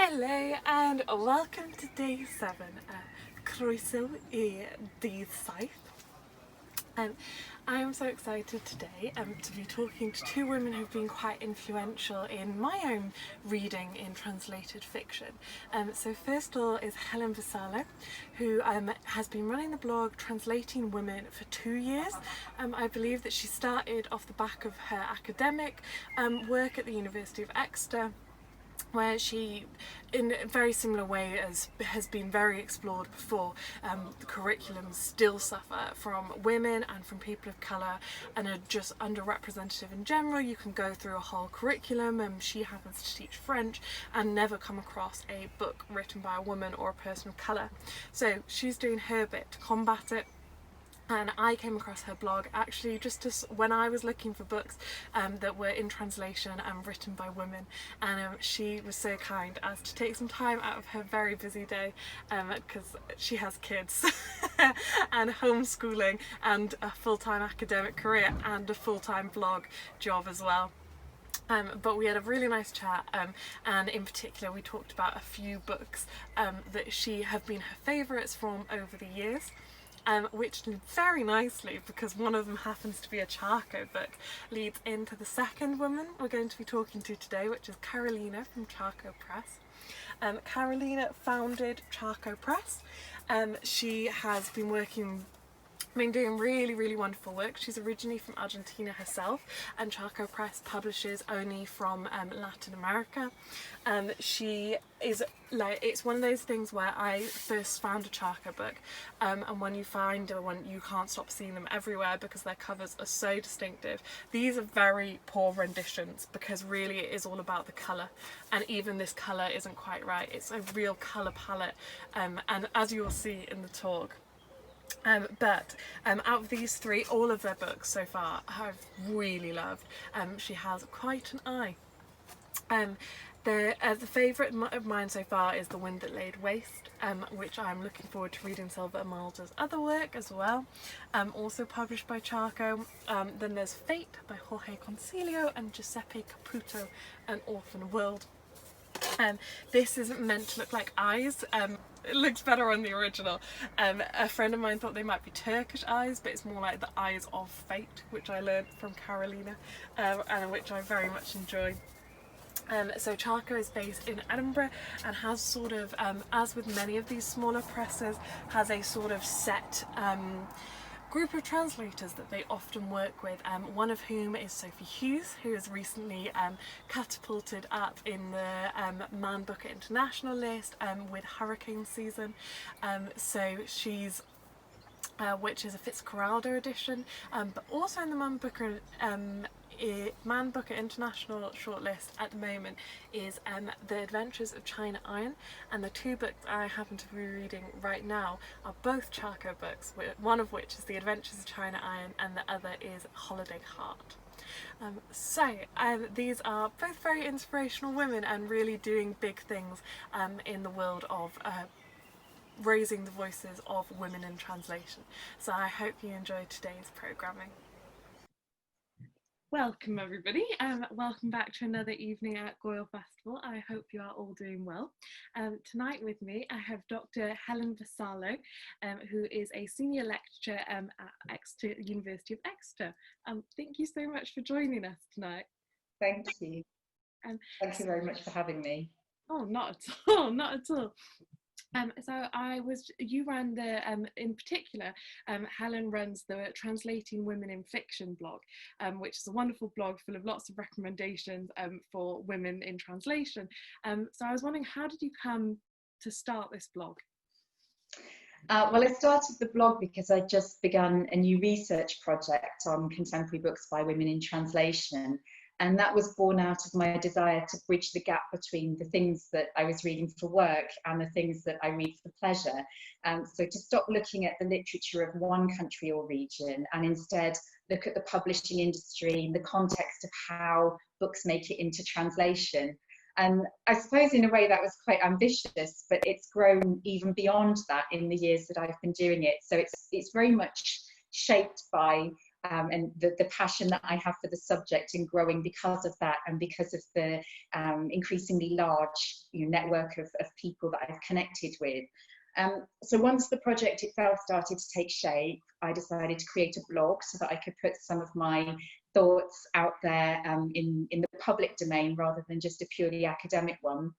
Hello and welcome to day 7. Croeso I dydd saith. I am so excited today to be talking to two women who've been quite influential in my own reading in translated fiction. So first of all is Helen Vassallo, who has been running the blog Translating Women for 2 years. I believe that she started off the back of her academic work at the University of Exeter, where she, in a very similar way as has been very explored before, the curriculums still suffer from women and from people of colour and are just underrepresented in general. You can go through a whole curriculum, and she happens to teach French and never come across a book written by a woman or a person of colour. So she's doing her bit to combat it. And I came across her blog actually just when I was looking for books that were in translation and written by women, and she was so kind as to take some time out of her very busy day, because she has kids and homeschooling and a full-time academic career and a full-time blog job as well. But we had a really nice chat, and in particular we talked about a few books that she have been her favourites from over the years. Which very nicely, because one of them happens to be a Charco book, leads into the second woman we're going to be talking to today, which is Carolina from Charco Press. Carolina founded Charco Press. She has been doing really wonderful work. She's originally from Argentina herself, and Charco Press publishes only from Latin America. She is it's one of those things where I first found a Charco book, and when you find one, you can't stop seeing them everywhere because their covers are so distinctive. These are very poor renditions because really it is all about the colour, and even this colour isn't quite right. It's a real colour palette, and as you will see in the talk, but out of these three, all of their books so far I've really loved. She has quite an eye. The favourite of mine so far is The Wind That Laid Waste, which I'm looking forward to reading Silva Amalda's other work as well, also published by Charco. Then there's Fate by Jorge Concilio and Giuseppe Caputo, An Orphan World. This isn't meant to look like eyes. It looks better on the original. A friend of mine thought they might be Turkish eyes, but it's more like the eyes of fate, which I learned from Carolina, and which I very much enjoy. So Charco is based in Edinburgh and has sort of, as with many of these smaller presses, has a sort of set group of translators that they often work with, one of whom is Sophie Hughes, who has recently catapulted up in the Man Booker International list with Hurricane Season. So she's which is a Fitzcarraldo edition, but also in the Man Booker International shortlist at the moment is The Adventures of China Iron, and the two books I happen to be reading right now are both Charco books, one of which is The Adventures of China Iron and the other is Holiday Heart. These are both very inspirational women and really doing big things in the world of raising the voices of women in translation. So I hope you enjoyed today's programming. Welcome everybody, welcome back to another evening at Gŵyl Festival. I hope you are all doing well. Tonight with me I have Dr. Helen Vassallo, who is a senior lecturer at Exeter, University of Exeter. Thank you so much for joining us tonight. Thank you. Thank you very much for having me. Oh, not at all, not at all. You ran the, in particular, Helen runs the Translating Women in Fiction blog, which is a wonderful blog full of lots of recommendations for women in translation. So I was wondering, how did you come to start this blog? Well, I started the blog because I just begun a new research project on contemporary books by women in translation. And that was born out of my desire to bridge the gap between the things that I was reading for work and the things that I read for pleasure. So to stop looking at the literature of one country or region and instead look at the publishing industry, the context of how books make it into translation. And I suppose in a way that was quite ambitious, but it's grown even beyond that in the years that I've been doing it. So it's very much shaped by and the passion that I have for the subject and growing because of that, and because of the increasingly large network of people that I've connected with. So once the project itself started to take shape, I decided to create a blog so that I could put some of my thoughts out there in the public domain rather than just a purely academic one.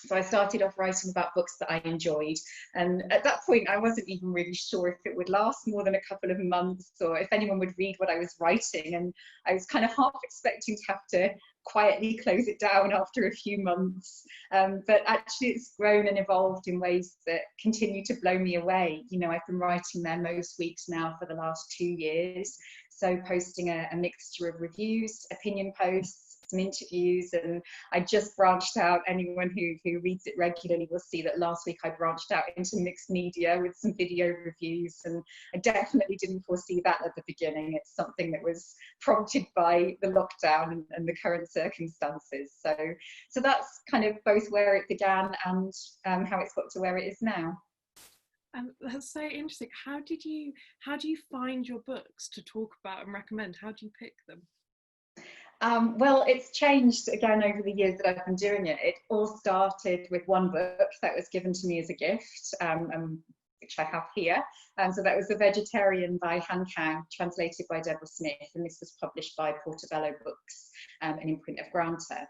So I started off writing about books that I enjoyed, and at that point I wasn't even really sure if it would last more than a couple of months or if anyone would read what I was writing, and I was kind of half expecting to have to quietly close it down after a few months, but actually it's grown and evolved in ways that continue to blow me away. I've been writing there most weeks now for the last 2 years, so posting a mixture of reviews, opinion posts, some interviews, and I just branched out. Anyone who reads it regularly will see that last week I branched out into mixed media with some video reviews, and I definitely didn't foresee that at the beginning. It's something that was prompted by the lockdown and the current circumstances. So that's kind of both where it began and how it's got to where it is now. That's so interesting. How do you find your books to talk about and recommend? How do you pick them? Well, it's changed again over the years that I've been doing it. It all started with one book that was given to me as a gift, which I have here. So that was The Vegetarian by Han Kang, translated by Deborah Smith, and this was published by Portobello Books, an imprint of Granta.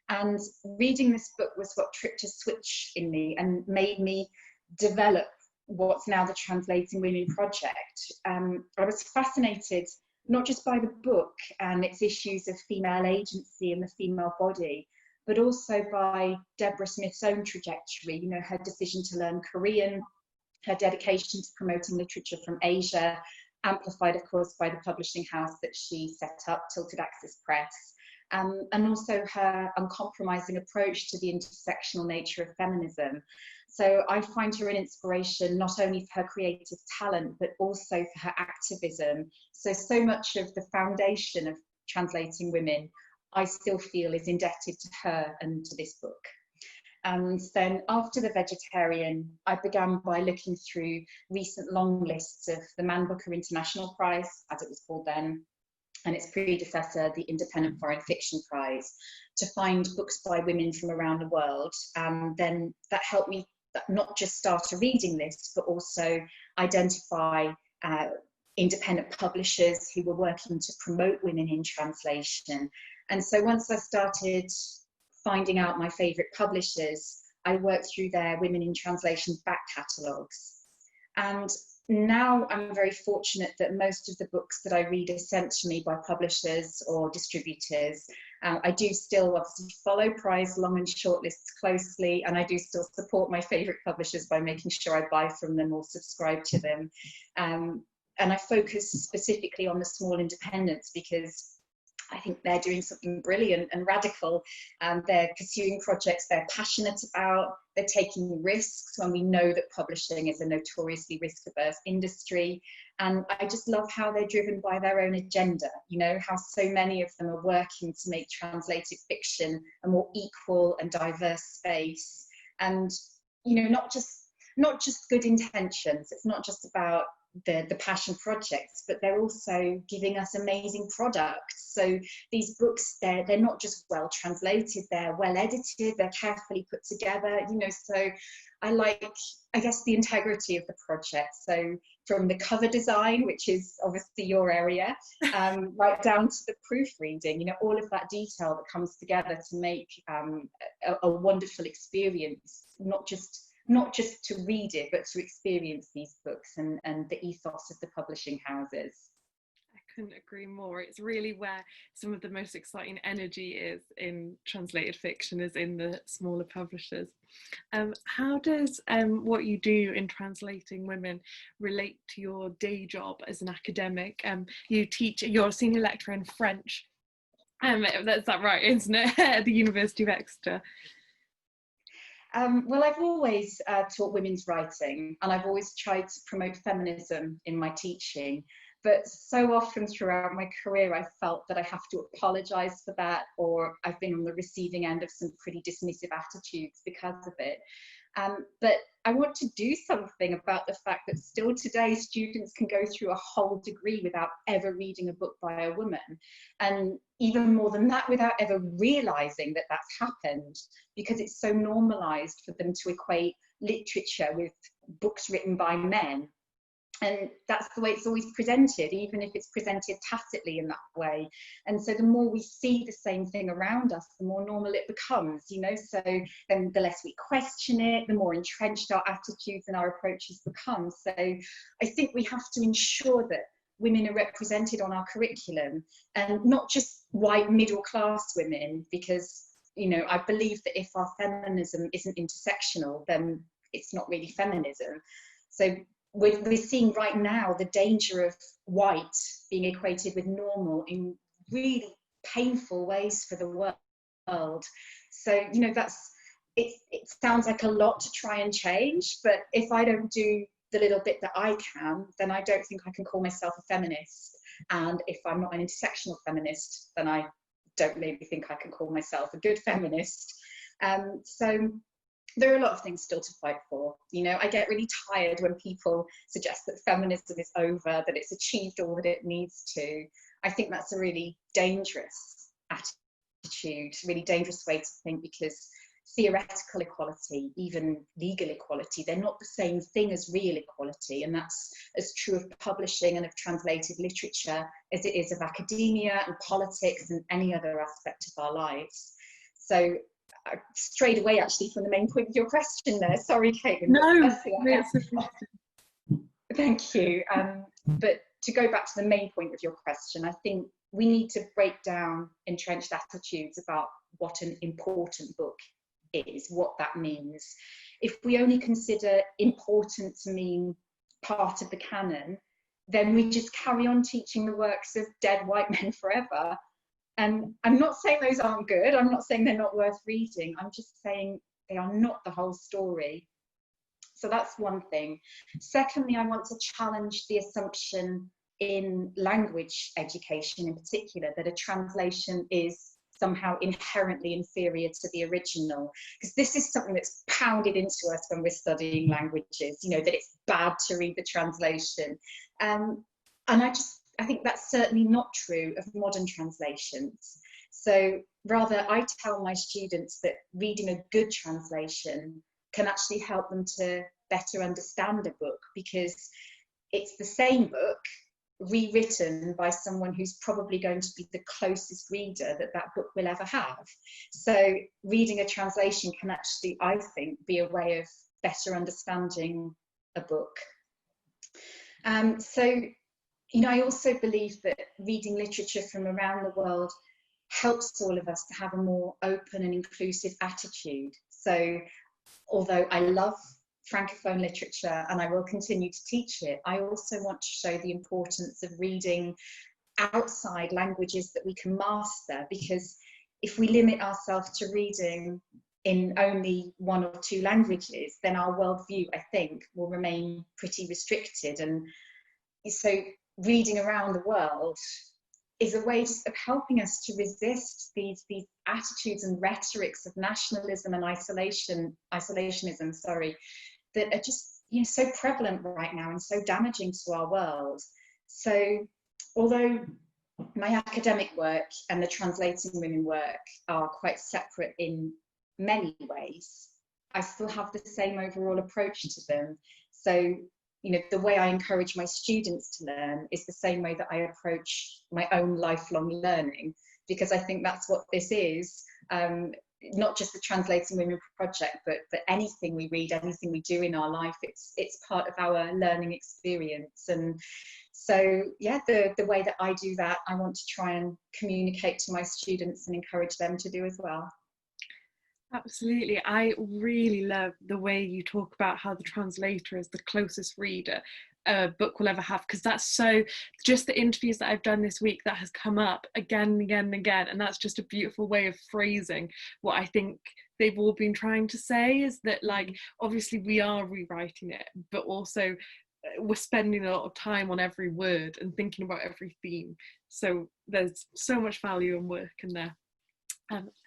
And reading this book was what tripped a switch in me and made me develop what's now the Translating Women Project. I was fascinated not just by the book and its issues of female agency and the female body, but also by Deborah Smith's own trajectory, her decision to learn Korean, her dedication to promoting literature from Asia, amplified, of course, by the publishing house that she set up, Tilted Axis Press, and also her uncompromising approach to the intersectional nature of feminism. So I find her an inspiration not only for her creative talent, but also for her activism. So much of the foundation of Translating Women, I still feel, is indebted to her and to this book. And then after The Vegetarian, I began by looking through recent long lists of the Man Booker International Prize, as it was called then, and its predecessor, the Independent Foreign Fiction Prize, to find books by women from around the world. Then that helped me not just start a reading list, but also identify independent publishers who were working to promote women in translation. And so once I started finding out my favourite publishers, I worked through their Women in Translation back catalogues. And now I'm very fortunate that most of the books that I read are sent to me by publishers or distributors. I do still obviously follow prize long and short lists closely, and I do still support my favourite publishers by making sure I buy from them or subscribe to them. And I focus specifically on the small independents because I think they're doing something brilliant and radical. They're pursuing projects they're passionate about. They're taking risks when we know that publishing is a notoriously risk-averse industry. And I just love how they're driven by their own agenda, how so many of them are working to make translated fiction a more equal and diverse space. And, not just good intentions. It's not just about the passion projects, but they're also giving us amazing products. So these books, they're not just well translated, they're well edited, they're carefully put together, so I guess the integrity of the project. So from the cover design, which is obviously your area, right down to the proofreading, all of that detail that comes together to make a wonderful experience, not just to read it, but to experience these books and the ethos of the publishing houses. I couldn't agree more. It's really where some of the most exciting energy is in translated fiction, is in the smaller publishers. How does what you do in Translating Women relate to your day job as an academic? You're a senior lecturer in French. That's that right, isn't it? At the University of Exeter. Well, I've always taught women's writing, and I've always tried to promote feminism in my teaching. But so often throughout my career, I felt that I have to apologize for that, or I've been on the receiving end of some pretty dismissive attitudes because of it. But I want to do something about the fact that still today students can go through a whole degree without ever reading a book by a woman. And even more than that, without ever realizing that that's happened, because it's so normalized for them to equate literature with books written by men. And that's the way it's always presented, even if it's presented tacitly in that way. And so the more we see the same thing around us, the more normal it becomes, you know. So then the less we question it, the more entrenched our attitudes and our approaches become. So I think we have to ensure that women are represented on our curriculum, and not just white middle class women, because, you know, I believe that if our feminism isn't intersectional, then it's not really feminism. So we're seeing right now the danger of white being equated with normal in really painful ways for the world. So, you know, it sounds like a lot to try and change, but if I don't do the little bit that I can, then I don't think I can call myself a feminist. And if I'm not an intersectional feminist, then I don't maybe think I can call myself a good feminist. So there are a lot of things still to fight for. You know, I get really tired when people suggest that feminism is over, that it's achieved all that it needs to. I think that's a really dangerous attitude, really dangerous way to think, because theoretical equality, even legal equality, they're not the same thing as real equality. And that's as true of publishing and of translated literature as it is of academia and politics and any other aspect of our lives. So I strayed away actually from the main point of your question there. Sorry, Caitlin. No, thank you. But to go back to the main point of your question, I think we need to break down entrenched attitudes about what an important book is, what that means. If we only consider important to mean part of the canon, then we just carry on teaching the works of dead white men forever. And I'm not saying those aren't good, I'm not saying they're not worth reading, I'm just saying they are not the whole story. So that's one thing. Secondly, I want to challenge the assumption in language education in particular that a translation is somehow inherently inferior to the original, because this is something that's pounded into us when we're studying languages, you know, that it's bad to read the translation. And I think that's certainly not true of modern translations. So rather, I tell my students that reading a good translation can actually help them to better understand a book, because it's the same book rewritten by someone who's probably going to be the closest reader that that book will ever have. So reading a translation can actually, I think, be a way of better understanding a book. So, you know, I also believe that reading literature from around the world helps all of us to have a more open and inclusive attitude. So although I love Francophone literature and I will continue to teach it, I also want to show the importance of reading outside languages that we can master, because if we limit ourselves to reading in only one or two languages, then our worldview, I think, will remain pretty restricted. And so reading around the world is a way of helping us to resist these attitudes and rhetorics of nationalism and isolationism, that are just, you know, so prevalent right now and so damaging to our world. So although my academic work and the translating women work are quite separate in many ways, I still have the same overall approach to them. So, you know, the way I encourage my students to learn is the same way that I approach my own lifelong learning, because I think that's what this is. Not just the Translating Women project, but anything we read, anything we do in our life, it's part of our learning experience. And so, yeah, the way that I do that, I want to try and communicate to my students and encourage them to do as well. Absolutely. I really love the way you talk about how the translator is the closest reader a book will ever have, because that's so, just the interviews that I've done this week, that has come up again and again and again, and that's just a beautiful way of phrasing what I think they've all been trying to say, is that, like, obviously we are rewriting it, but also we're spending a lot of time on every word and thinking about every theme. So there's so much value and work in there.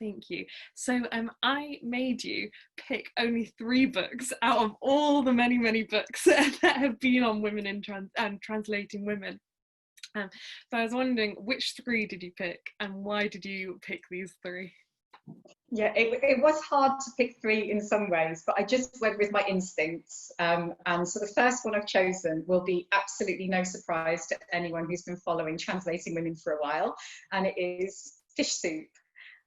Thank you. So I made you pick only 3 books out of all the many, many books that have been on women in translating women. So I was wondering, which 3 did you pick, and why did you pick these 3? Yeah, it was hard to pick 3 in some ways, but I just went with my instincts. And so the first one I've chosen will be absolutely no surprise to anyone who's been following Translating Women for a while, and it is Fish Soup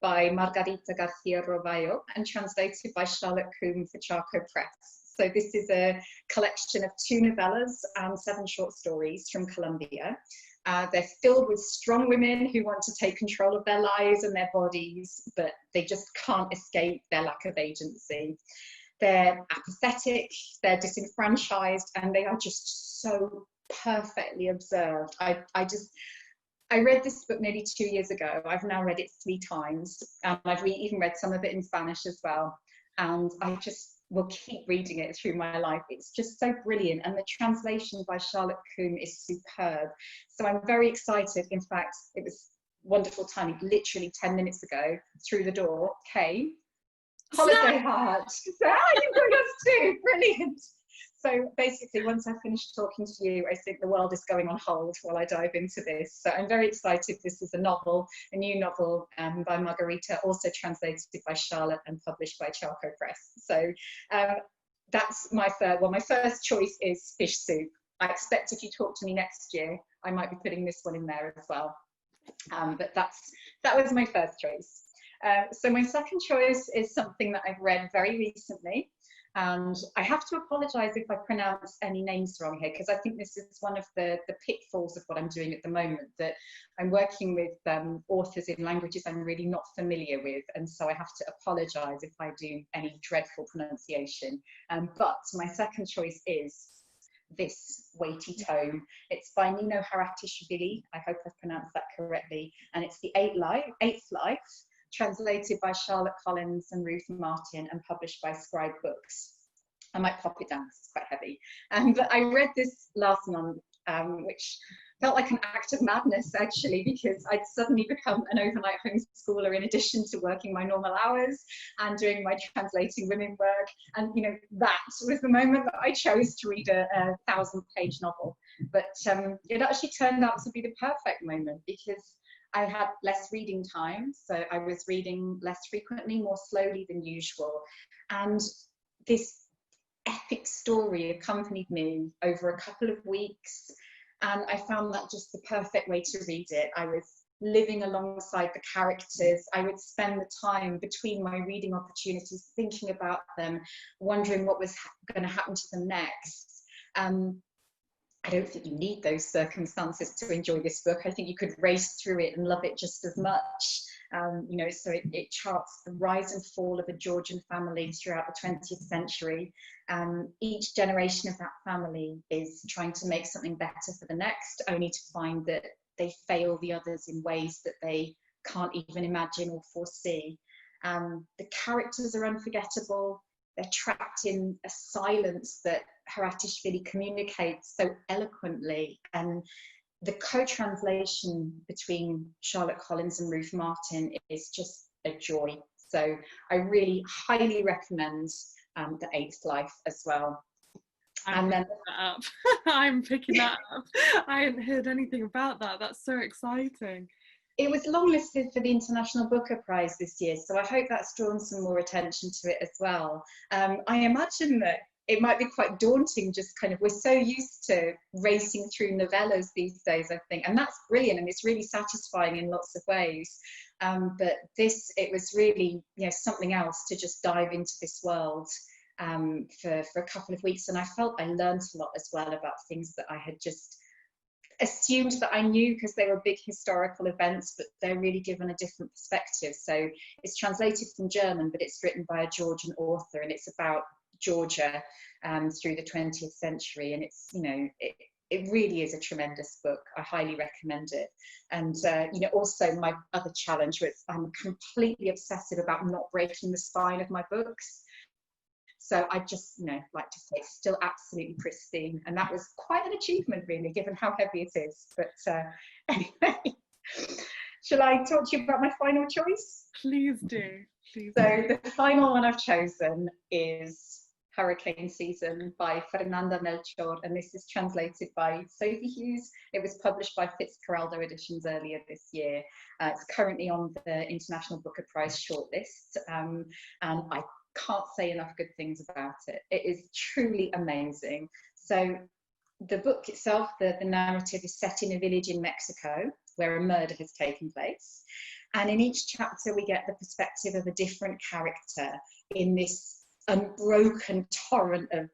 by Margarita Garcia Robayo and translated by Charlotte Coombe for Charco Press. So this is a collection of 2 novellas and 7 short stories from Colombia. They're filled with strong women who want to take control of their lives and their bodies, but they just can't escape their lack of agency. They're apathetic, they're disenfranchised, and they are just so perfectly observed. I read this book nearly 2 years ago. I've now read it 3 times. I've even read some of it in Spanish as well. And I just will keep reading it through my life. It's just so brilliant. And the translation by Charlotte Coombe is superb. So I'm very excited. In fact, it was wonderful timing. Literally 10 minutes ago, through the door came Holiday Heart. So, you've got yours too. Brilliant. So basically, once I finish talking to you, I think the world is going on hold while I dive into this. So I'm very excited. This is a novel, a new novel by Margarita, also translated by Charlotte and published by Charco Press. So that's my third one. My first choice is Fish Soup. I expect if you talk to me next year, I might be putting this one in there as well. But that was my first choice. So my second choice is something that I've read very recently. And I have to apologise if I pronounce any names wrong here, because I think this is one of the pitfalls of what I'm doing at the moment, that I'm working with authors in languages I'm really not familiar with, and so I have to apologise if I do any dreadful pronunciation. But my second choice is This Weighty Tome. It's by Nino Haratishvili, I hope I've pronounced that correctly, and it's The Eighth Life, translated by Charlotte Collins and Ruth Martin and published by Scribe Books. I might pop it down because it's quite heavy. But I read this last month, which felt like an act of madness actually, because I'd suddenly become an overnight homeschooler in addition to working my normal hours and doing my translating women work. And you know, that was the moment that I chose to read a 1,000-page novel. But it actually turned out to be the perfect moment, because I had less reading time, so I was reading less frequently, more slowly than usual. And this epic story accompanied me over a couple of weeks, and I found that just the perfect way to read it. I was living alongside the characters. I would spend the time between my reading opportunities thinking about them, wondering what was going to happen to them next. I don't think you need those circumstances to enjoy this book. I think you could race through it and love it just as much. You know, so it charts the rise and fall of a Georgian family throughout the 20th century. Each generation of that family is trying to make something better for the next, only to find that they fail the others in ways that they can't even imagine or foresee. The characters are unforgettable. They're trapped in a silence that Haratishvili communicates so eloquently, and the co-translation between Charlotte Collins and Ruth Martin is just a joy. So I really highly recommend The Eighth Life as well. I'm picking that up. I hadn't heard anything about that. That's so exciting. It was longlisted for the International Booker Prize this year, so I hope that's drawn some more attention to it as well. I imagine that it might be quite daunting, just kind of, we're so used to racing through novellas these days, I think, and that's brilliant, and it's really satisfying in lots of ways. But this, it was really, you know, something else to just dive into this world for a couple of weeks, and I felt I learned a lot as well about things that I had just assumed that I knew because they were big historical events, but they're really given a different perspective. So it's translated from German, but it's written by a Georgian author, and it's about Georgia through the 20th century, and it's, you know, it really is a tremendous book. I highly recommend it. And you know, also my other challenge was I'm completely obsessive about not breaking the spine of my books. So I just, like to say it's still absolutely pristine. And that was quite an achievement, really, given how heavy it is. But anyway, shall I talk to you about my final choice? Please do. Please So do. the final one I've chosen is Hurricane Season by Fernanda Melchor, and this is translated by Sophie Hughes. It was published by Fitzcarraldo Editions earlier this year. It's currently on the International Booker Prize shortlist, and I can't say enough good things about it. It is truly amazing. So the book itself, the narrative is set in a village in Mexico where a murder has taken place. And in each chapter, we get the perspective of a different character in this unbroken torrent of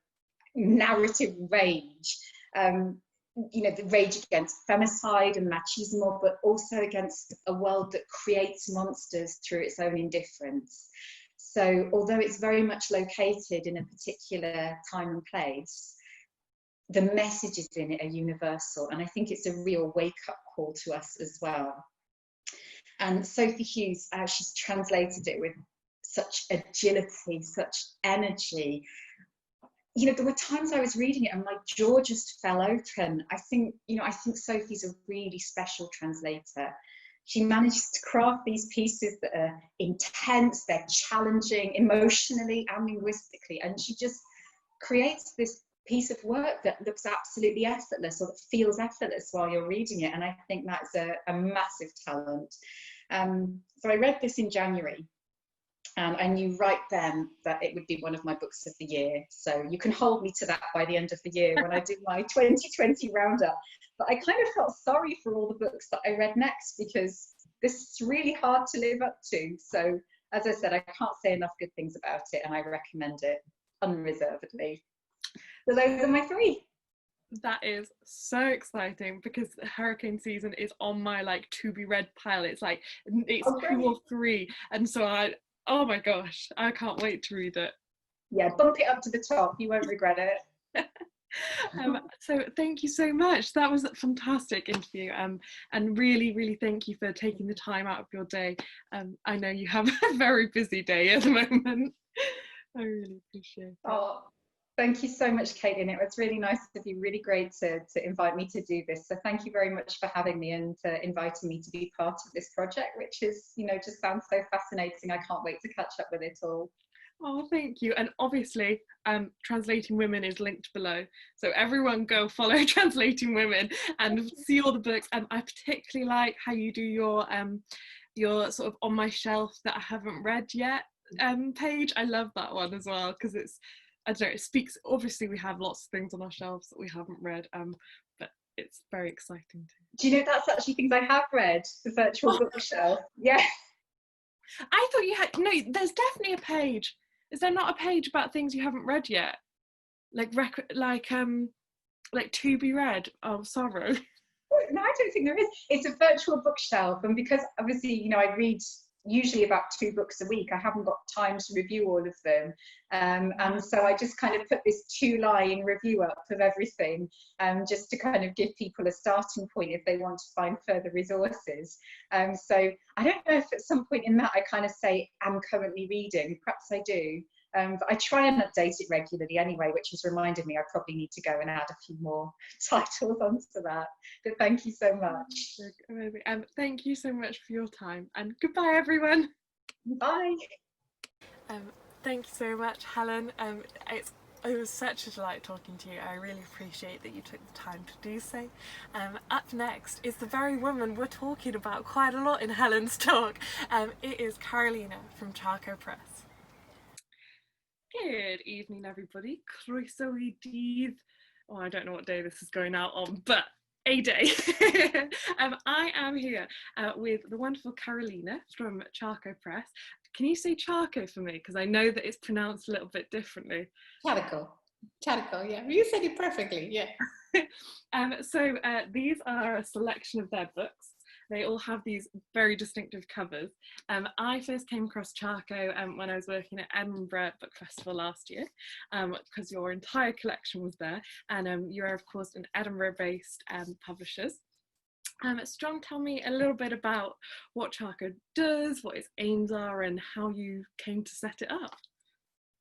narrative rage. The rage against femicide and machismo, but also against a world that creates monsters through its own indifference. So although it's very much located in a particular time and place, the messages in it are universal, and I think it's a real wake-up call to us as well. And Sophie Hughes, she's translated it with such agility, such energy. There were times I was reading it and my jaw just fell open. I think Sophie's a really special translator. She manages to craft these pieces that are intense, they're challenging emotionally and linguistically, and she just creates this piece of work that looks absolutely effortless, or that feels effortless while you're reading it, and I think that's a massive talent. So I read this in January, and I knew right then that it would be one of my books of the year. So you can hold me to that by the end of the year when I do my 2020 roundup. But I kind of felt sorry for all the books that I read next, because this is really hard to live up to. So as I said, I can't say enough good things about it, and I recommend it unreservedly. So those are my three. That is so exciting, because Hurricane Season is on my to be read pile. It's Okay. 2 or 3, and so oh my gosh, I can't wait to read it. Yeah, bump it up to the top, you won't regret it. So thank you so much. That was a fantastic interview, and really thank you for taking the time out of your day. I know you have a very busy day at the moment. I really appreciate it. Oh, thank you so much, Caitlin. It was really nice of you, really great to invite me to do this. So thank you very much for having me and inviting me to be part of this project, which is, just sounds so fascinating. I can't wait to catch up with it all. Oh, thank you. And obviously, Translating Women is linked below. So everyone go follow Translating Women and see all the books. I particularly like how you do your sort of on my shelf that I haven't read yet page. I love that one as well, because it's, I don't know, it speaks, obviously we have lots of things on our shelves that we haven't read, but it's very exciting too. Do you know that's actually things I have read, the virtual bookshelf? Yeah. I thought you had, no, there's definitely a page. Is there not a page about things you haven't read yet? Like to be read? Oh, sorry. No, I don't think there is. It's a virtual bookshelf, and because obviously, I read usually about 2 books a week, I haven't got time to review all of them, and so I just kind of put this 2-line review up of everything, just to kind of give people a starting point if they want to find further resources. So I don't know if at some point in that I kind of say I'm currently reading, perhaps I do, but I try and update it regularly anyway, which has reminded me I probably need to go and add a few more titles onto that. But thank you so much. Thank you so much for your time, and goodbye everyone. Bye. Thank you so much, Helen. It was such a delight talking to you. I really appreciate that you took the time to do so. Up next is the very woman we're talking about quite a lot in Helen's talk. It is Carolina from Charco Press. Good evening, everybody. Croeso I dydd. Oh, I don't know what day this is going out on, but a day. I am here with the wonderful Carolina from Charco Press. Can you say Charco for me? Because I know that it's pronounced a little bit differently. Charco, yeah. You said it perfectly, yeah. So these are a selection of their books. They all have these very distinctive covers. I first came across Charco when I was working at Edinburgh Book Festival last year, because your entire collection was there, and you're of course an Edinburgh-based publishers. Strong, tell me a little bit about what Charco does, what its aims are, and how you came to set it up.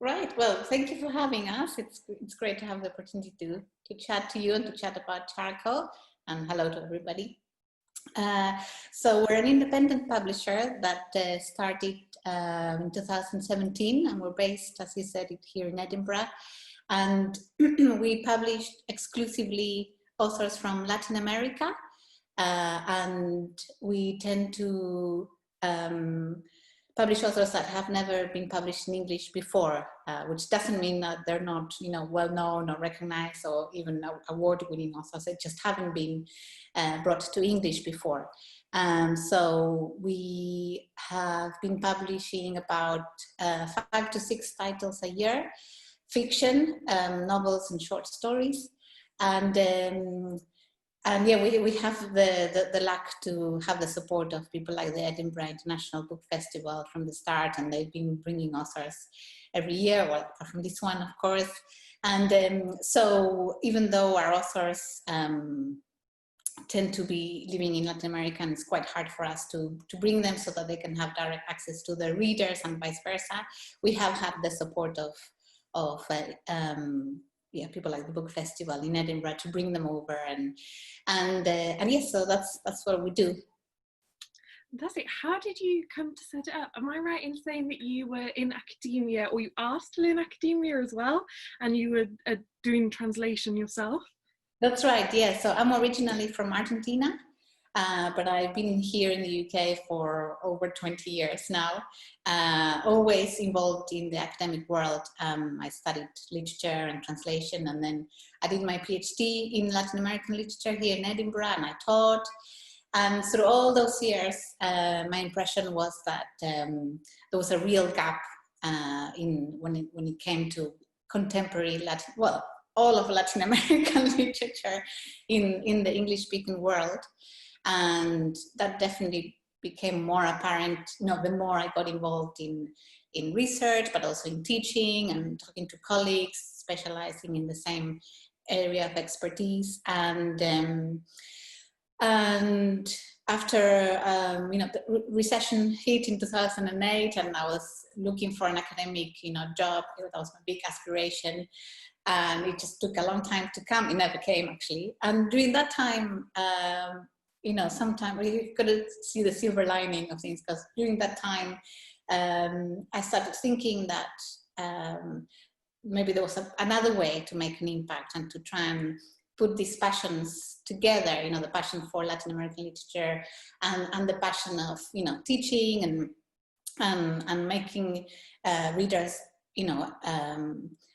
Right. Well, thank you for having us. It's great to have the opportunity to chat to you and to chat about Charco. And hello to everybody. So we're an independent publisher that started in 2017, and we're based, as you said, here in Edinburgh. And we published exclusively authors from Latin America, and we tend to publish authors that have never been published in English before, which doesn't mean that they're not, well known or recognized or even award-winning authors. They just haven't been brought to English before. So we have been publishing about 5 to 6 titles a year, fiction, novels and short stories. And yeah, we have the luck to have the support of people like the Edinburgh International Book Festival from the start, and they've been bringing authors every year, well, apart from this one, of course. And so even though our authors tend to be living in Latin America, and it's quite hard for us to bring them so that they can have direct access to their readers and vice versa, we have had the support of people like the Book Festival in Edinburgh to bring them over, and yes, so that's what we do. Fantastic. How did you come to set it up? Am I right in saying that you were in academia, or you are still in academia as well, and you were doing translation yourself? That's right, yeah. So I'm originally from Argentina, but I've been here in the UK for over 20 years now, always involved in the academic world. I studied literature and translation, and then I did my PhD in Latin American literature here in Edinburgh, and I taught. And through all those years, my impression was that there was a real gap when it came to contemporary Latin, well, all of Latin American literature in the English-speaking world. And that definitely became more apparent, the more I got involved in research, but also in teaching and talking to colleagues specializing in the same area of expertise. And after the recession hit in 2008, and I was looking for an academic job. That was my big aspiration, and it just took a long time to come. It never came, actually. And during that time, sometimes we've got to see the silver lining of things, because during that time, I started thinking that maybe there was another way to make an impact and to try and put these passions together, the passion for Latin American literature and the passion of, teaching and making readers,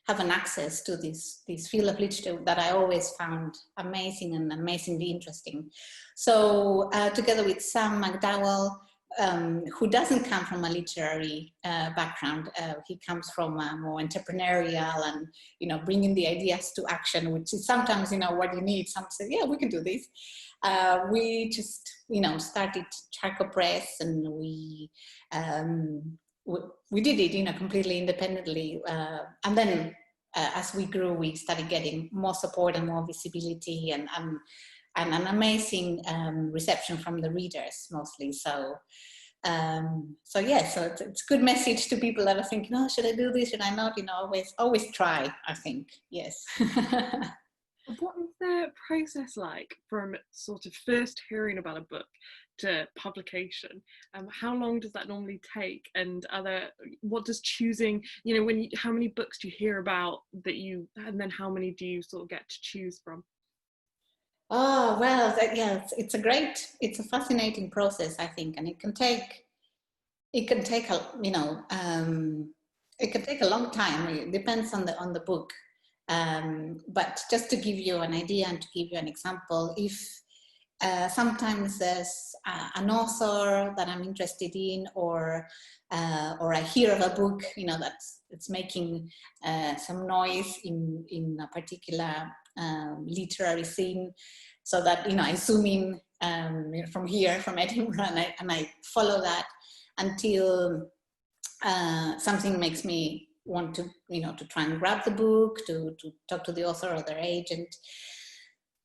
have an access to this field of literature that I always found amazing and amazingly interesting. So together with Sam McDowell, who doesn't come from a literary background, he comes from a more entrepreneurial and bringing the ideas to action, which is sometimes what you need. Some say, yeah, we can do this. We just started Charco Press, and we did it completely independently, and then as we grew, we started getting more support and more visibility and an amazing reception from the readers mostly. So so it's a good message to people that are thinking, oh, should I do this, should I not? Always try, I think. Yes. What is the process like from sort of first hearing about a book to publication? How long does that normally take? And what does choosing, how many books do you hear about and then how many do you sort of get to choose from? Oh, well, it's a fascinating process, I think, and it can take a long time. It depends on the book. But just to give you an idea and to give you an example, if sometimes there's an author that I'm interested in, or I hear of a book, that's making some noise in a particular literary scene, so that I zoom in from here, from Edinburgh, and I follow that until something makes me want to try and grab the book, to talk to the author or their agent,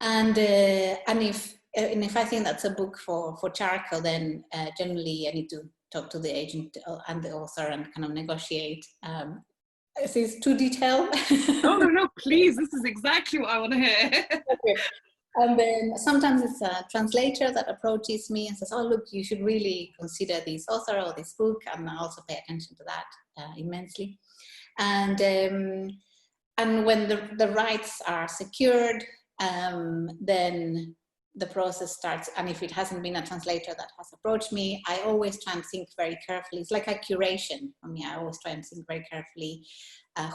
and if I think that's a book for Charco, then generally I need to talk to the agent and the author and kind of negotiate Is this too detailed? Oh, no, please. This is exactly what I want to hear. Okay. And then sometimes it's a translator that approaches me and says, oh, look, you should really consider this author or this book. And I also pay attention to that immensely. And when the rights are secured, then the process starts. And if it hasn't been a translator that has approached me, I always try and think very carefully. It's like a curation for me. I always try and think very carefully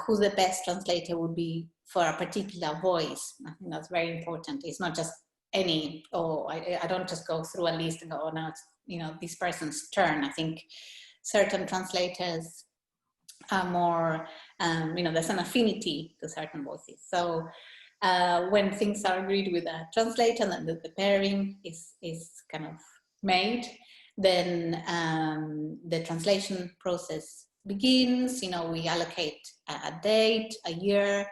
who the best translator would be for a particular voice. I think that's very important. It's not just any, I don't just go through a list and go, oh, now it's, this person's turn. I think certain translators are more, there's an affinity to certain voices. So when things are agreed with a translator and the pairing is kind of made, then the translation process begins. We allocate a date, a year,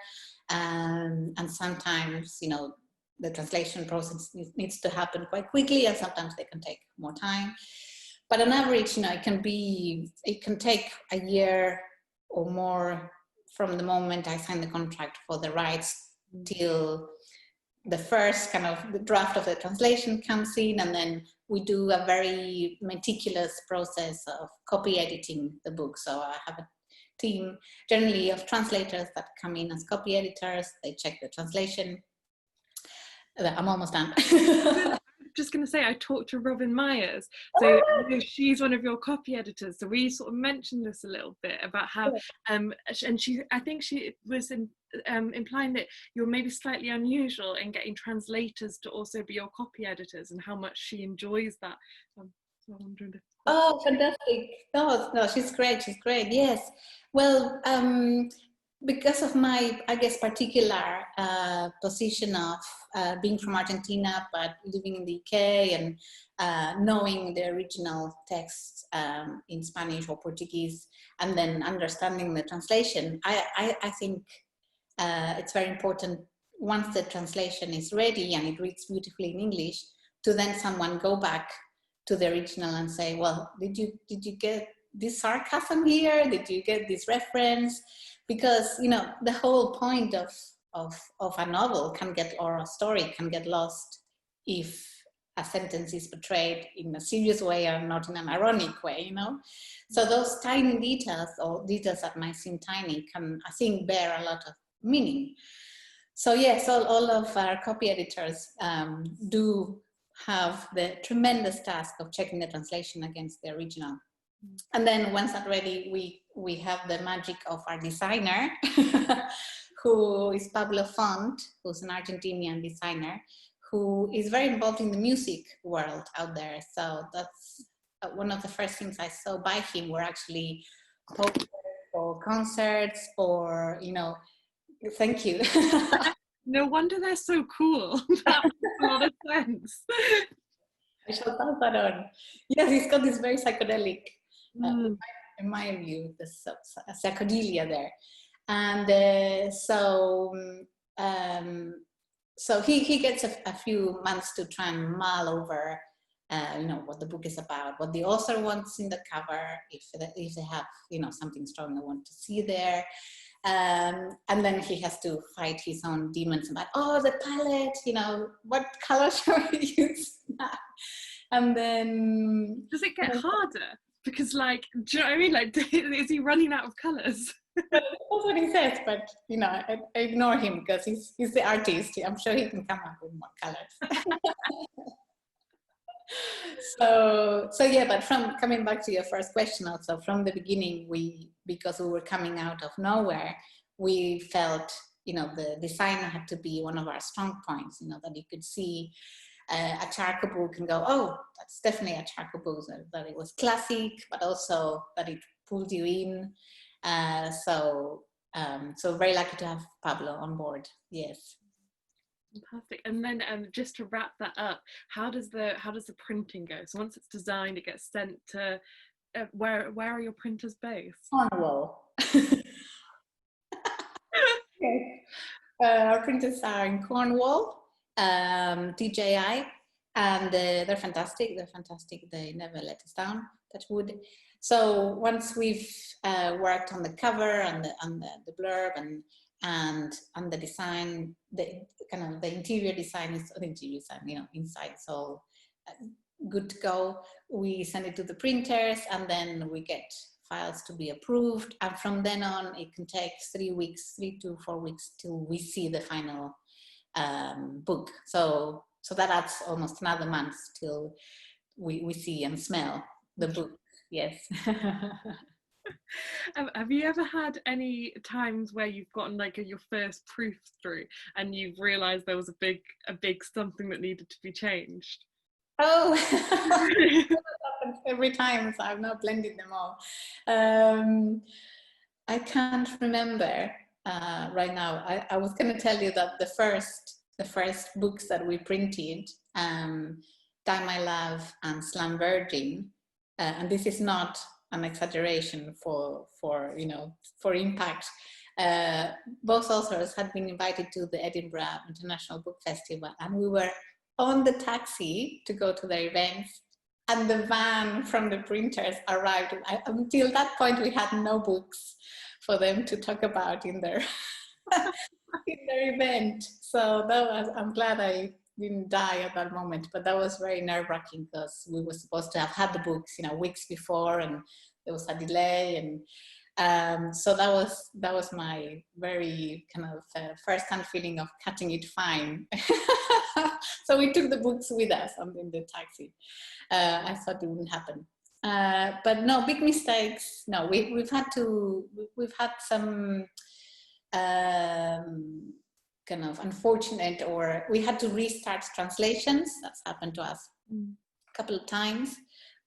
and sometimes, the translation process needs to happen quite quickly, and sometimes they can take more time. But on average, it can take a year or more from the moment I sign the contract for the rights till the first kind of the draft of the translation comes in, and then we do a very meticulous process of copy editing the book. So I have a team generally of translators that come in as copy editors. They check the translation. I'm almost done. Just going to say, I talked to Robin Myers, so she's one of your copy editors. So we sort of mentioned this a little bit about how, and I think she was implying that you're maybe slightly unusual in getting translators to also be your copy editors, and how much she enjoys that. So I'm wondering if... Oh, fantastic! No, she's great. She's great. Yes. Well, because of my, I guess, particular position of being from Argentina but living in the UK and knowing the original text in Spanish or Portuguese, and then understanding the translation, I think it's very important, once the translation is ready and it reads beautifully in English, to then someone go back to the original and say, well, did you get this sarcasm here? Did you get this reference? Because the whole point of a novel can get, or a story can get lost if a sentence is portrayed in a serious way or not in an ironic way, So those tiny details, or details that might seem tiny, can, I think, bear a lot of meaning. So yes, all of our copy editors do have the tremendous task of checking the translation against the original. And then once that's ready, we have the magic of our designer, who is Pablo Font, who's an Argentinian designer, who is very involved in the music world out there. So that's one of the first things I saw by him were actually posters or concerts or, thank you. No wonder they're so cool. That makes a lot of sense. I shall pass that on. Yes, he's got this very psychedelic, in my view, the psychedelia there. And so he gets a few months to try and mull over, what the book is about, what the author wants in the cover, if they have, something strong they want to see there. And then he has to fight his own demons about, the palette, what color should we use now? And then... Does it get harder? Because, do you know what I mean? Is he running out of colours? That's what he says, but, I ignore him because he's the artist. I'm sure he can come up with more colours. So yeah, but coming back to your first question also, from the beginning, because we were coming out of nowhere, we felt, the design had to be one of our strong points, that you could see a Charco book and go, oh, that's definitely a Charco book, that it was classic, but also that it pulled you in. So very lucky to have Pablo on board. Yes. Fantastic. And then just to wrap that up, how does the printing go? So once it's designed, it gets sent to where are your printers based? Cornwall. Okay. Our printers are in Cornwall, TJI, and they're fantastic. They never let us down. touch wood. So once we've worked on the cover and the blurb and the design, the kind of the interior design is the interior design, you know, inside, so good to go. We send it to the printers, and then we get files to be approved, and from then on it can take 3 to 4 weeks till we see the final book. So that adds almost another month till we see and smell the book. Yes. Have you ever had any times where you've gotten like your first proof through and you've realised there was a big something that needed to be changed? Oh, every time, so I've now blended them all. I can't remember right now. I was going to tell you that the first books that we printed, Die My Love and Slam Virgin, and this is not an exaggeration for impact. Both authors had been invited to the Edinburgh International Book Festival, and we were on the taxi to go to their events, and the van from the printers arrived. Until that point, we had no books for them to talk about in their in their event. So I'm glad I didn't die at that moment, but that was very nerve-wracking because we were supposed to have had the books, weeks before, and there was a delay, and so that was my very kind of first-hand feeling of cutting it fine. So we took the books with us in the taxi. I thought it wouldn't happen, but no big mistakes. No, we've had some kind of unfortunate, or we had to restart translations. That's happened to us a couple of times,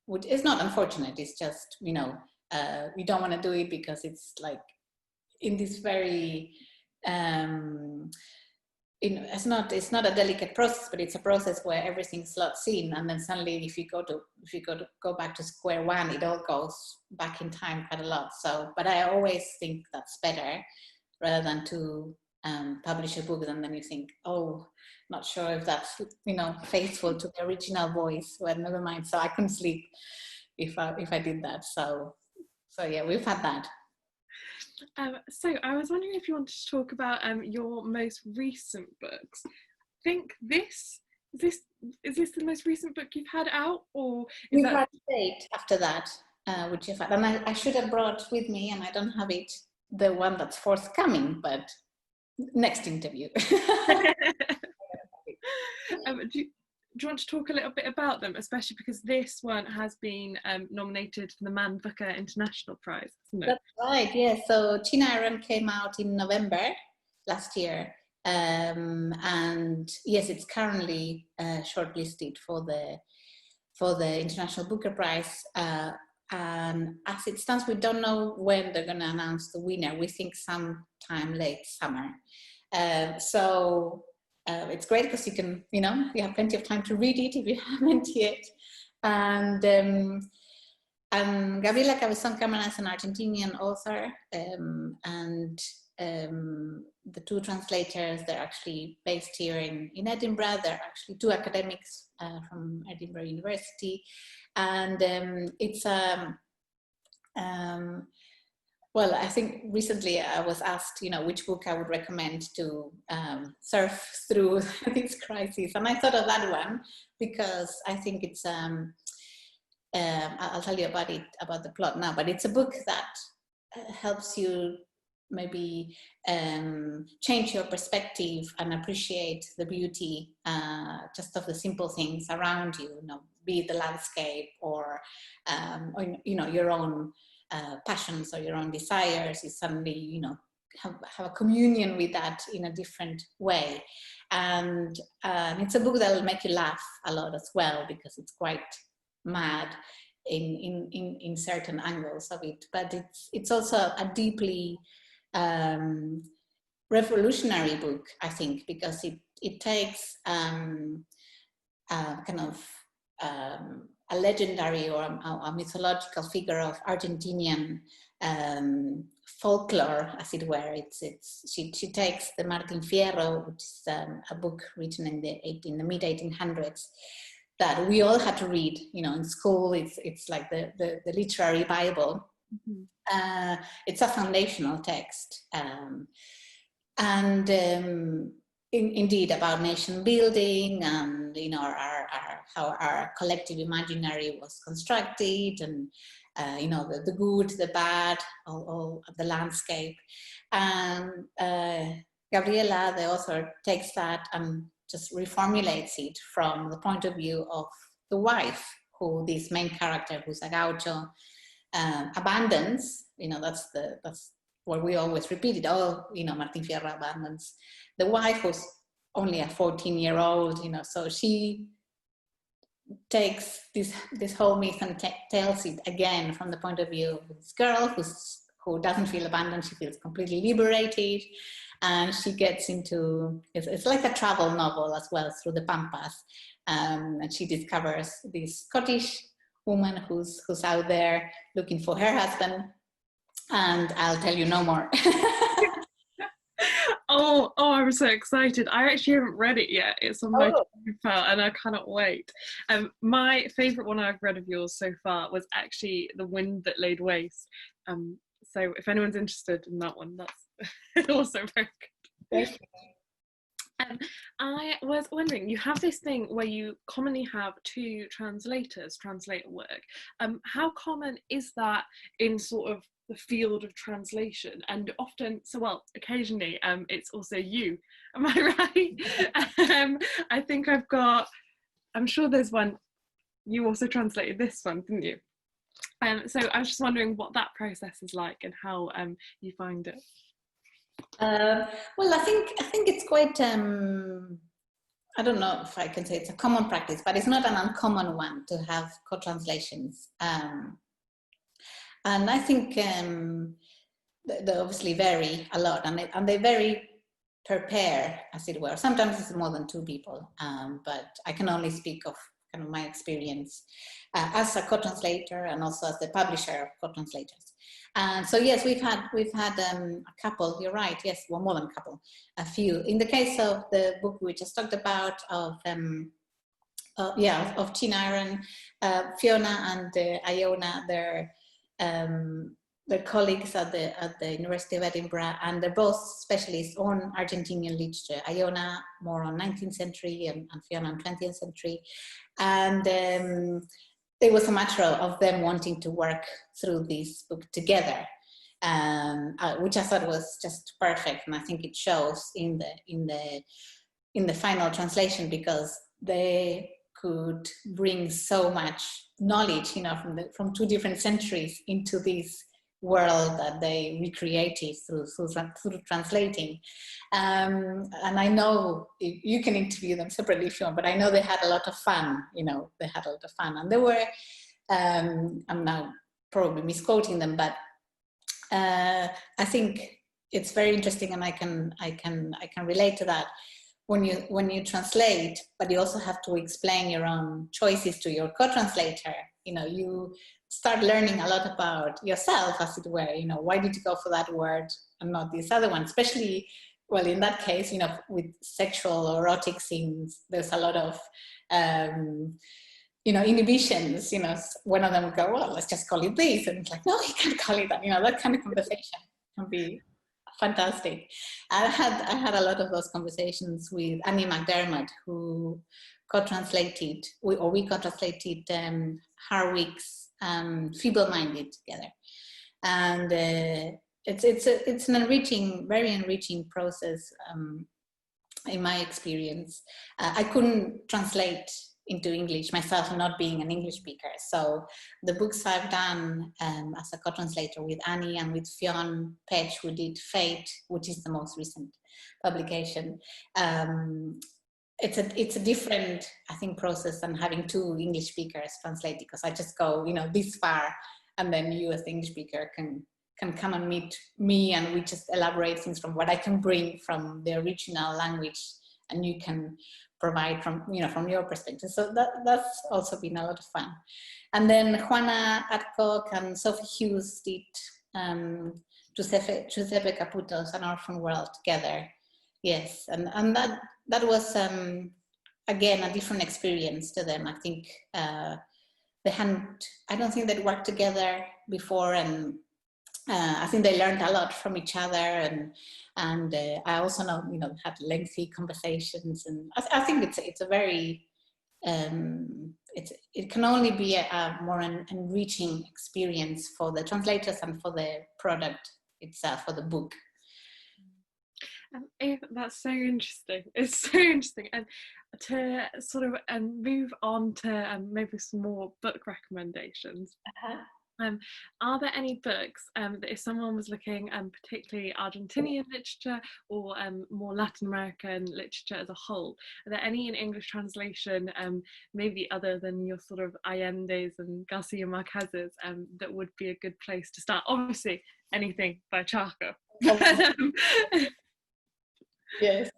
which is not unfortunate. It's just, we don't want to do it because it's like in this very, it's not a delicate process, but it's a process where everything slots in, and then suddenly if you go back to square one, it all goes back in time quite a lot. So, but I always think that's better rather than to publish a book and then you think, oh, not sure if that's faithful to the original voice. Well, never mind. So I couldn't sleep if I did that. So yeah, we've had that. So I was wondering if you wanted to talk about your most recent books. I think is this the most recent book you've had out, or is we've had 8 after that, which you've had, and I should have brought with me, and I don't have it, the one that's forthcoming, but next interview. Do you want to talk a little bit about them, especially because this one has been nominated for the Man Booker International Prize, isn't it? That's right, yeah. So China Iron came out in November last year, and yes, it's currently shortlisted for the International Booker Prize. And as it stands, we don't know when they're going to announce the winner. We think sometime late summer. So it's great because you can, you have plenty of time to read it if you haven't yet. And Gabriela Cabezón Cámara is an Argentinian author, and the 2 translators, they're actually based here in Edinburgh. They're actually 2 academics from Edinburgh University. And it's well, I think recently I was asked, which book I would recommend to surf through this crisis, and I thought of that one because I think it's I'll tell you about the plot now, but it's a book that helps you maybe change your perspective and appreciate the beauty just of the simple things around you, be it the landscape or your own passions or your own desires. You suddenly have a communion with that in a different way, and it's a book that will make you laugh a lot as well because it's quite mad in certain angles of it, but it's also a deeply revolutionary book, I think, because it takes kind of a legendary or a mythological figure of Argentinian folklore, as it were. She takes the Martín Fierro, which is a book written in the mid-1800s, that we all had to read, in school. It's like the literary Bible. It's a foundational text, and indeed about nation building, and how our collective imaginary was constructed, and the good, the bad, all of the landscape. And Gabriela, the author, takes that and just reformulates it from the point of view of the wife, who this main character, who's a gaucho, abandons. That's what we always repeat it. Martin Fierro abandons the wife, who's only a 14-year-old. So she takes this whole myth and tells it again from the point of view of this girl who doesn't feel abandoned. She feels completely liberated, and she gets into, it's like a travel novel as well, through the Pampas, and she discovers this Scottish woman who's out there looking for her husband, and I'll tell you no more. Oh, I'm so excited. I actually haven't read it yet. It's on my profile and I cannot wait. My favourite one I've read of yours so far was actually The Wind That Laid Waste. So if anyone's interested in that one, that's also very good. Thank you. I was wondering, you have this thing where you commonly have two translators translate a work. How common is that in sort of the field of translation? And often, occasionally, it's also you. Am I right? I think I'm sure there's one, you also translated this one, didn't you? So I was just wondering what that process is like and how you find it. Well, I think it's quite, I don't know if I can say it's a common practice, but it's not an uncommon one to have co-translations. And I think they obviously vary a lot, and they vary per pair, as it were. Sometimes it's more than two people, but I can only speak of kind of my experience as a co-translator and also as the publisher of co-translators. And so yes, we've had a couple. You're right. Yes, well, more than a couple, a few. In the case of the book we just talked about of Chin Iron, Fiona and Iona, they're colleagues at the University of Edinburgh, and they're both specialists on Argentinian literature. Iona more on 19th century and Fiona on 20th century. And it was a matter of them wanting to work through this book together, which I thought was just perfect, and I think it shows in the final translation, because they could bring so much knowledge, from two different centuries into this world that they recreated through translating. And I know you can interview them separately if you want, but I know they had a lot of fun. They had a lot of fun, and they were. I'm now probably misquoting them, but I think it's very interesting, and I can relate to that. When you translate, but you also have to explain your own choices to your co-translator. You start learning a lot about yourself, as it were. Why did you go for that word and not this other one? Especially, well, in that case, with sexual or erotic scenes, there's a lot of, inhibitions. One of them would go, well, let's just call it this, and it's like, no, you can't call it that. That kind of conversation can be fantastic. I had a lot of those conversations with Annie McDermott, who co-translated, we co-translated Harwick's Feeble-Minded together, and it's an enriching, very enriching process in my experience. I couldn't translate into English myself, not being an English speaker. So the books I've done as a co-translator with Annie and with Fionn Page, who did Fate, which is the most recent publication. It's a different, I think, process than having two English speakers translate, because I just go, this far, and then you as the English speaker can come and meet me, and we just elaborate things from what I can bring from the original language, and you can provide from your perspective. So that's also been a lot of fun. And then Juana Adcock and Sophie Hughes did Giuseppe Caputo's An Orphan World together. Yes, and that was again, a different experience to them. I think I don't think they'd worked together before, and I think they learned a lot from each other, and I also know, had lengthy conversations, and I think it's a very it can only be a more enriching experience for the translators and for the product itself, for the book. That's so interesting. It's so interesting. And to sort of move on to maybe some more book recommendations. Are there any books that if someone was looking particularly Argentinian literature or more Latin American literature as a whole, are there any in English translation, maybe other than your sort of Allende's and Garcia Marquez's, that would be a good place to start? Obviously, anything by Charco. Yes.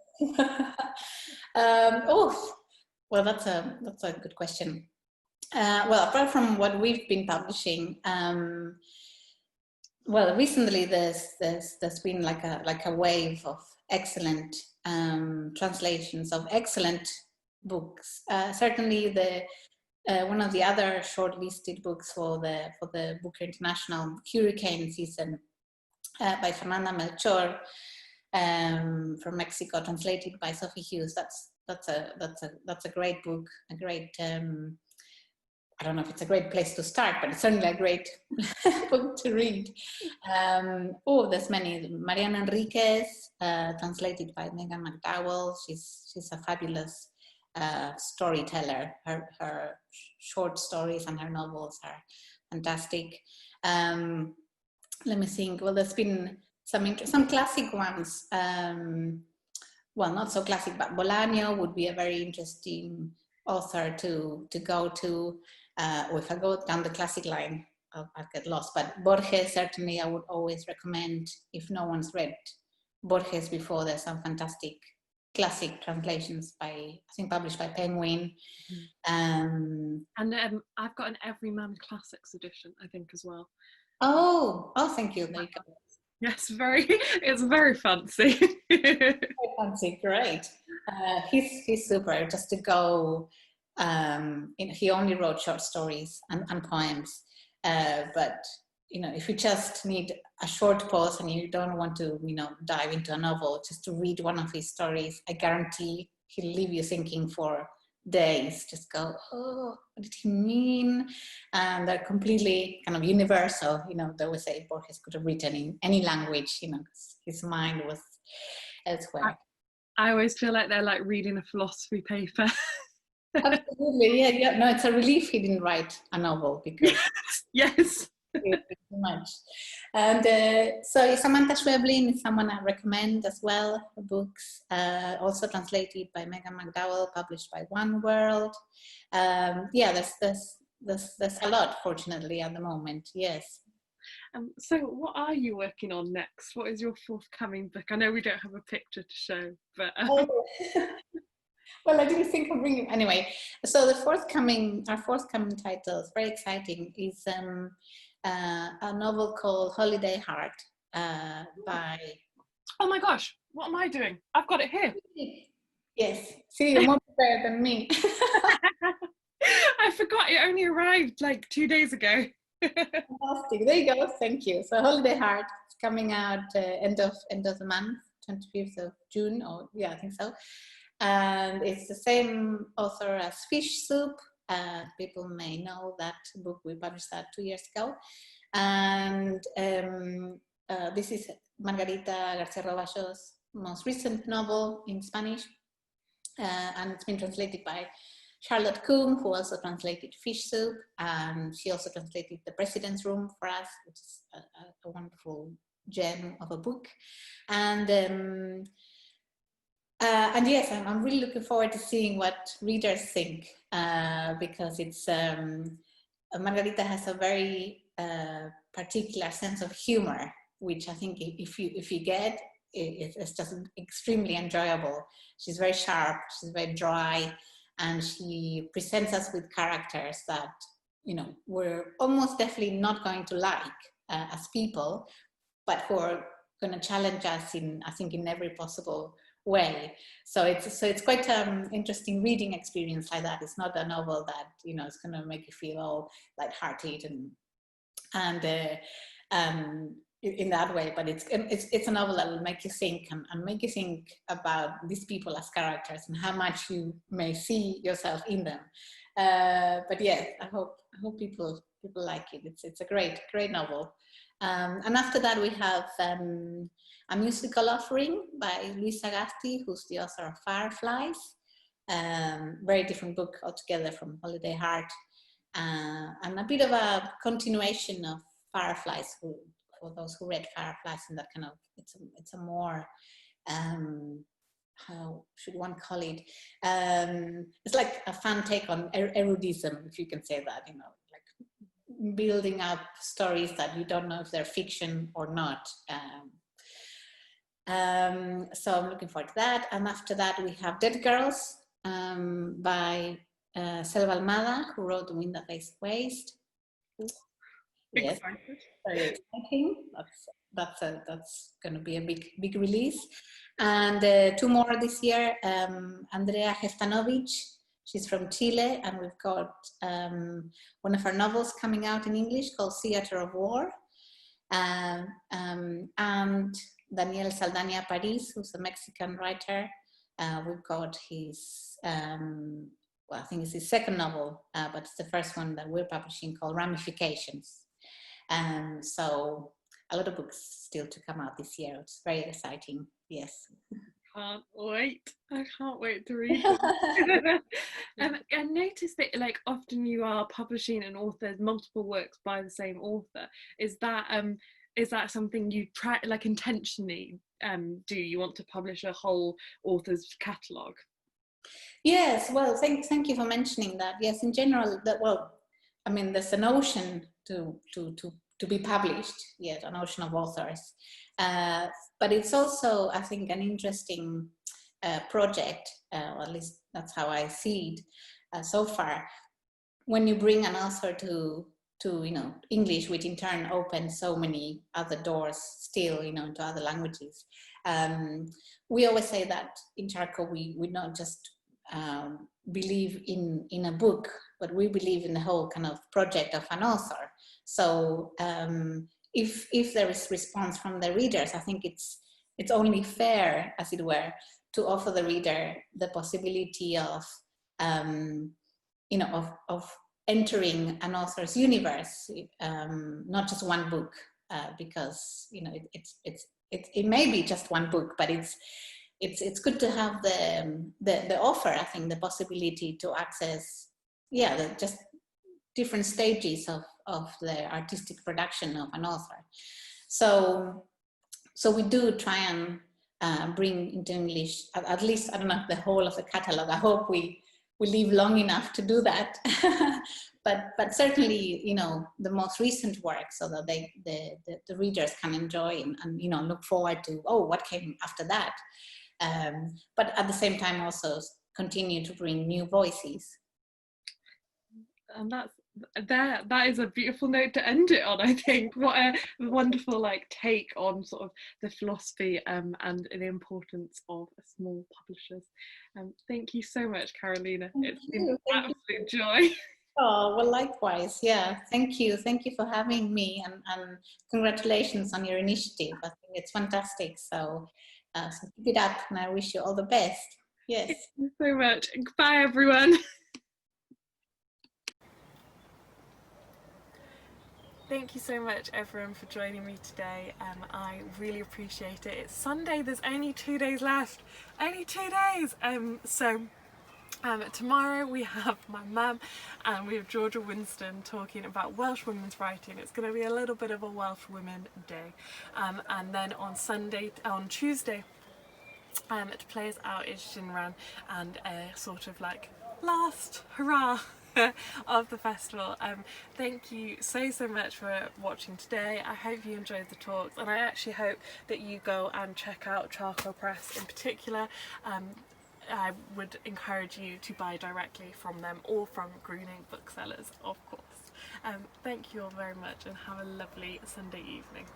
Well, that's a good question. Well, apart from what we've been publishing, well, recently there's been like a wave of excellent translations of excellent books. Certainly, one of the other shortlisted books for the Booker International Hurricane season by Fernanda Melchor from Mexico, translated by Sophie Hughes. That's a great book, a great. I don't know if it's a great place to start, but it's certainly a great book to read. There's many. Mariana Enriquez, translated by Megan McDowell. She's a fabulous storyteller. Her short stories and her novels are fantastic. Let me think. Well, there's been some classic ones. Well, not so classic, but Bolaño would be a very interesting author to go to. Or if I go down the classic line, I'll get lost. But Borges, certainly, I would always recommend, if no one's read Borges before. There's some fantastic classic translations published by Penguin. And I've got an Everyman Classics edition, I think, as well. Oh, thank you. There you go. Yes, it's very fancy. Very fancy, great. He's super. Just to go. He only wrote short stories and poems, but if you just need a short pause and you don't want to dive into a novel, just to read one of his stories, I guarantee he'll leave you thinking for days. Just go, oh, what did he mean? And they're completely kind of universal. They always say Borges could have written in any language, his mind was elsewhere. I always feel like they're like reading a philosophy paper. Absolutely, yeah. No, it's a relief he didn't write a novel, because yes, too much. And so Samantha Schweblin is someone I recommend as well. Her books, also translated by Megan McDowell, published by One World. There's a lot, fortunately, at the moment. Yes. So what are you working on next? What is your forthcoming book? I know we don't have a picture to show, but well, I didn't think of bringing anyway. So our forthcoming title is very exciting. Is a novel called Holiday Heart by. Oh my gosh! What am I doing? I've got it here. Yes. See, you're more prepared than me. I forgot it only arrived like 2 days ago. Fantastic. There you go. Thank you. So Holiday Heart is coming out end of the month, 25th of June, or I think so. And it's the same author as Fish Soup. People may know that book. We published that 2 years ago. And this is Margarita García Robacho's most recent novel in Spanish. And it's been translated by Charlotte Coombe, who also translated Fish Soup. And she also translated The President's Room for us, which is a wonderful gem of a book. And yes, I'm really looking forward to seeing what readers think, because it's Margarita has a very particular sense of humor, which I think if you get, it's just extremely enjoyable. She's very sharp, she's very dry, and she presents us with characters that we're almost definitely not going to like as people, but who are going to challenge us in every possible way. So it's quite interesting reading experience like that. It's not a novel that, you know, it's going to make you feel all lighthearted and in that way, but it's a novel that will make you think and make you think about these people as characters and how much you may see yourself in them. But yeah, I hope people like it. It's a great novel. And after that we have a musical offering by Luisa Gasti, who's the author of Fireflies. Very different book altogether from Holiday Heart, and a bit of a continuation of Fireflies, for those who read Fireflies, and that kind of, it's a more, how should one call it? It's like a fun take on erudism, if you can say that, you know, like building up stories that you don't know if they're fiction or not. So I'm looking forward to that. And after that, we have Dead Girls by Selva Almada, who wrote The Wind That Lays Waste. Yes, very exciting. That's going to be a big release. And 2 more this year. Andrea Heftanovich, she's from Chile, and we've got one of her novels coming out in English called Theater of War. And Daniel Saldaña Paris, who's a Mexican writer. We've got his, well, I think it's his second novel, but it's the first one that we're publishing, called Ramifications. So a lot of books still to come out this year. It's very exciting. Yes. Can't wait. I can't wait to read them. I noticed that, like, often you are publishing an author's multiple works by the same author. Is that something you try, like, intentionally do? You want to publish a whole author's catalogue? Yes, well, thank you for mentioning that. Yes, in general, well, I mean, there's a notion to be published, yes, a notion of authors, but it's also, I think, an interesting project, or at least that's how I see it so far, when you bring an author to you know, English, which in turn opens so many other doors still, you know, into other languages. We always say that in Charco we not just believe in a book, but we believe in the whole kind of project of an author. So if there is response from the readers, I think it's only fair, as it were, to offer the reader the possibility of you know, of entering an author's universe, not just one book, because, you know, it may be just one book, but it's good to have the offer, I think, the possibility to access, yeah, just different stages of the artistic production of an author. So we do try and bring into English, at least, I don't know, the whole of the catalogue. I hope we live long enough to do that. but certainly, you know, the most recent work, so that the readers can enjoy and you know, look forward to, oh, what came after that. But at the same time also continue to bring new voices. And that is a beautiful note to end it on, I think. What a wonderful, like, take on sort of the philosophy and the importance of small publishers. Thank you so much, Carolina. It's been an absolute joy. Oh, well, likewise. Yeah, thank you for having me, and congratulations on your initiative. I think it's fantastic. So keep it up, and I wish you all the best. Yes. Thank you so much. Bye, everyone. Thank you so much, everyone, for joining me today. I really appreciate it. It's Sunday, there's only 2 days left. Only 2 days! Tomorrow we have my mum and we have Georgia Winston talking about Welsh women's writing. It's going to be a little bit of a Welsh Women Day. And then on Tuesday, to play us out is Shinran, and a sort of like last hurrah of the festival. Thank you so much for watching today. I hope you enjoyed the talks, and I actually hope that you go and check out Charco Press in particular. I would encourage you to buy directly from them or from Greening booksellers, of course. Thank you all very much, and have a lovely Sunday evening.